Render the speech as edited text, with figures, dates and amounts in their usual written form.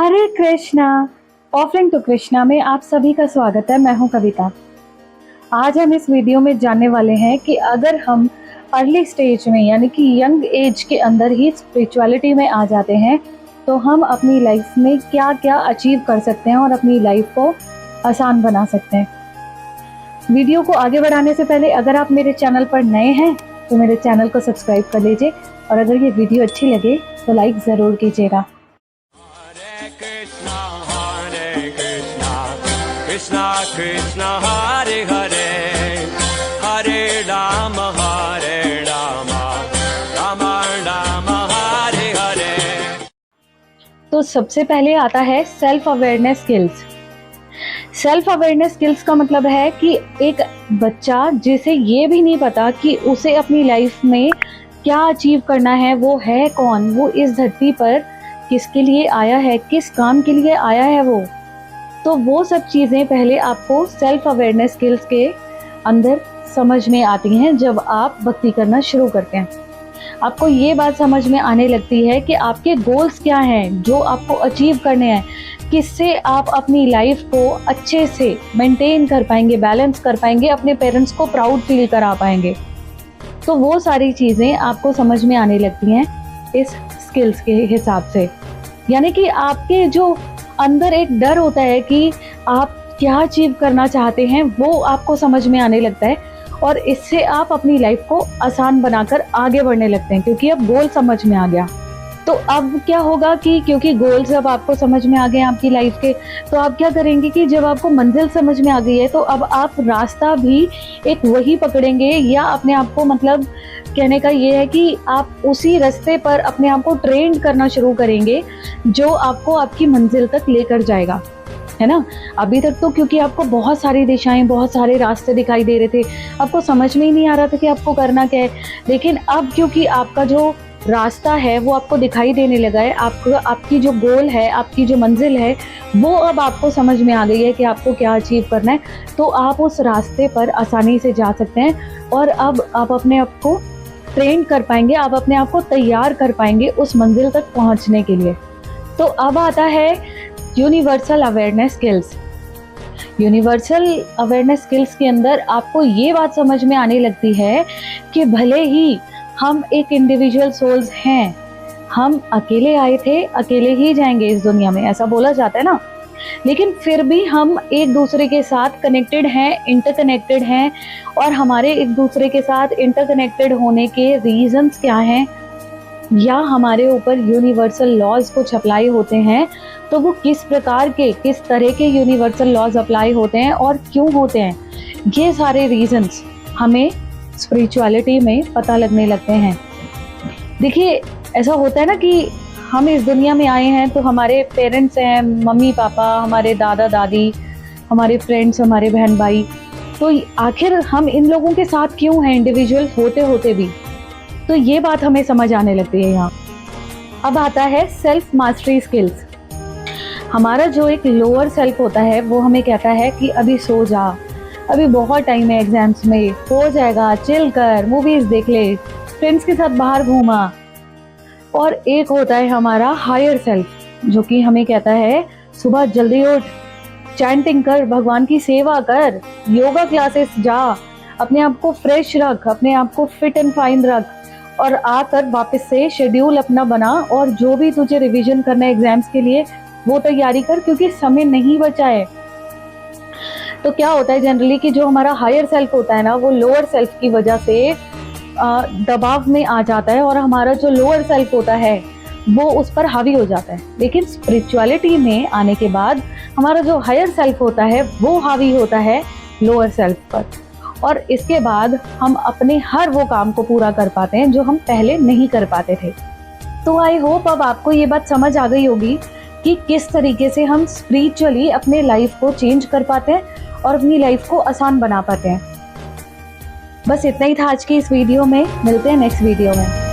Hare Krishna. Offering to Krishna में आप सभी का स्वागत है। मैं हूं कविता। आज हम इस वीडियो में जानने वाले हैं कि अगर हम अर्ली स्टेज में यानी कि यंग एज के अंदर ही स्पिरिचुअलिटी में आ जाते हैं तो हम अपनी लाइफ में क्या क्या अचीव कर सकते हैं और अपनी लाइफ को आसान बना सकते हैं। वीडियो को आगे बढ़ाने से पहले अगर आप मेरे चैनल पर नए हैं तो मेरे चैनल को सब्सक्राइब कर लीजिए और अगर ये वीडियो अच्छी लगे तो लाइक ज़रूर कीजिएगा। कृष्णा कृष्णा हरे हरे हरे राम राम राम हरे हरे। तो सबसे पहले आता है self awareness skills. Self awareness skills का मतलब है कि एक बच्चा जिसे ये भी नहीं पता कि उसे अपनी लाइफ में क्या अचीव करना है, वो है कौन, वो इस धरती पर किसके लिए आया है, किस काम के लिए आया है तो वो सब चीज़ें पहले आपको सेल्फ अवेयरनेस स्किल्स के अंदर समझ में आती हैं। जब आप भक्ति करना शुरू करते हैं आपको ये बात समझ में आने लगती है कि आपके गोल्स क्या हैं जो आपको अचीव करने हैं, किससे आप अपनी लाइफ को अच्छे से मेंटेन कर पाएंगे, बैलेंस कर पाएंगे, अपने पेरेंट्स को प्राउड फील करा पाएंगे। तो वो सारी चीज़ें आपको समझ में आने लगती हैं इस स्किल्स के हिसाब से। यानी कि आपके जो अंदर एक डर होता है कि आप क्या अचीव करना चाहते हैं वो आपको समझ में आने लगता है और इससे आप अपनी लाइफ को आसान बनाकर आगे बढ़ने लगते हैं क्योंकि अब गोल समझ में आ गया। तो अब क्या होगा कि क्योंकि गोल्स अब आपको समझ में आ गए आपकी लाइफ के, तो आप क्या करेंगे कि जब आपको मंजिल समझ में आ गई है तो अब आप रास्ता भी एक वही पकड़ेंगे या अपने आप को मतलब कहने का ये है कि आप उसी रास्ते पर अपने आप को ट्रेन करना शुरू करेंगे जो आपको आपकी मंजिल तक लेकर जाएगा, है ना। अभी तक तो क्योंकि आपको बहुत सारी दिशाएं, बहुत सारे रास्ते दिखाई दे रहे थे, आपको समझ में ही नहीं आ रहा था कि आपको करना क्या है। लेकिन अब क्योंकि आपका जो रास्ता है वो आपको दिखाई देने लगा है, आपकी जो गोल है, आपकी जो मंजिल है वो अब आपको समझ में आ गई है कि आपको क्या अचीव करना है, तो आप उस रास्ते पर आसानी से जा सकते हैं और अब आप अपने आप को ट्रेन कर पाएंगे, आप अपने आप को तैयार कर पाएंगे उस मंजिल तक पहुंचने के लिए। तो अब आता है universal awareness skills. Universal awareness skills के अंदर आपको ये बात समझ में आने लगती है कि भले ही हम एक इंडिविजुअल सोल्स हैं, हम अकेले आए थे, अकेले ही जाएंगे इस दुनिया में, ऐसा बोला जाता है ना, लेकिन फिर भी हम एक दूसरे के साथ कनेक्टेड हैं, इंटरकनेक्टेड हैं। और हमारे एक दूसरे के साथ इंटरकनेक्टेड होने के रीजंस क्या हैं या हमारे ऊपर यूनिवर्सल लॉज कुछ अप्लाई होते हैं तो वो किस प्रकार के, किस तरह के यूनिवर्सल लॉज अप्लाई होते हैं और क्यों होते हैं, ये सारे रीजंस हमें स्पिरिचुअलिटी में पता लगने लगते हैं। देखिए ऐसा होता है ना कि हम इस दुनिया में आए हैं तो हमारे पेरेंट्स हैं, मम्मी पापा, हमारे दादा दादी, हमारे फ्रेंड्स, हमारे बहन भाई, तो आखिर हम इन लोगों के साथ क्यों हैं इंडिविजुअल होते होते भी, तो ये बात हमें समझ आने लगती है यहाँ। अब आता है सेल्फ मास्टरी स्किल्स। हमारा जो एक लोअर सेल्फ होता है वो हमें कहता है कि अभी सो जा, अभी बहुत टाइम है एग्जाम्स में, हो जाएगा, चिल कर, मूवीज देख ले, फ्रेंड्स के साथ बाहर घूमा। और एक होता है हमारा हायर सेल्फ जो कि हमें कहता है सुबह जल्दी उठ, चैंटिंग कर, भगवान की सेवा कर, योगा क्लासेस जा, अपने आप को फ्रेश रख, अपने आप को फिट एंड फाइन रख और आकर वापस से शेड्यूल अपना बना और जो भी तुझे रिवीजन करना है एग्जाम्स के लिए वो तैयारी कर क्योंकि समय नहीं बचा है। तो क्या होता है जनरली कि जो हमारा हायर सेल्फ होता है ना वो लोअर सेल्फ की वजह से दबाव में आ जाता है और हमारा जो लोअर सेल्फ होता है वो उस पर हावी हो जाता है। लेकिन स्पिरिचुअलिटी में आने के बाद हमारा जो हायर सेल्फ होता है वो हावी होता है लोअर सेल्फ पर और इसके बाद हम अपने हर वो काम को पूरा कर पाते हैं जो हम पहले नहीं कर पाते थे। तो आई होप अब आपको ये बात समझ आ गई होगी कि किस तरीके से हम स्पिरिचुअली अपने लाइफ को चेंज कर पाते हैं और अपनी लाइफ को आसान बना पाते हैं। बस इतना ही था आज की इस वीडियो में, मिलते हैं नेक्स्ट वीडियो में।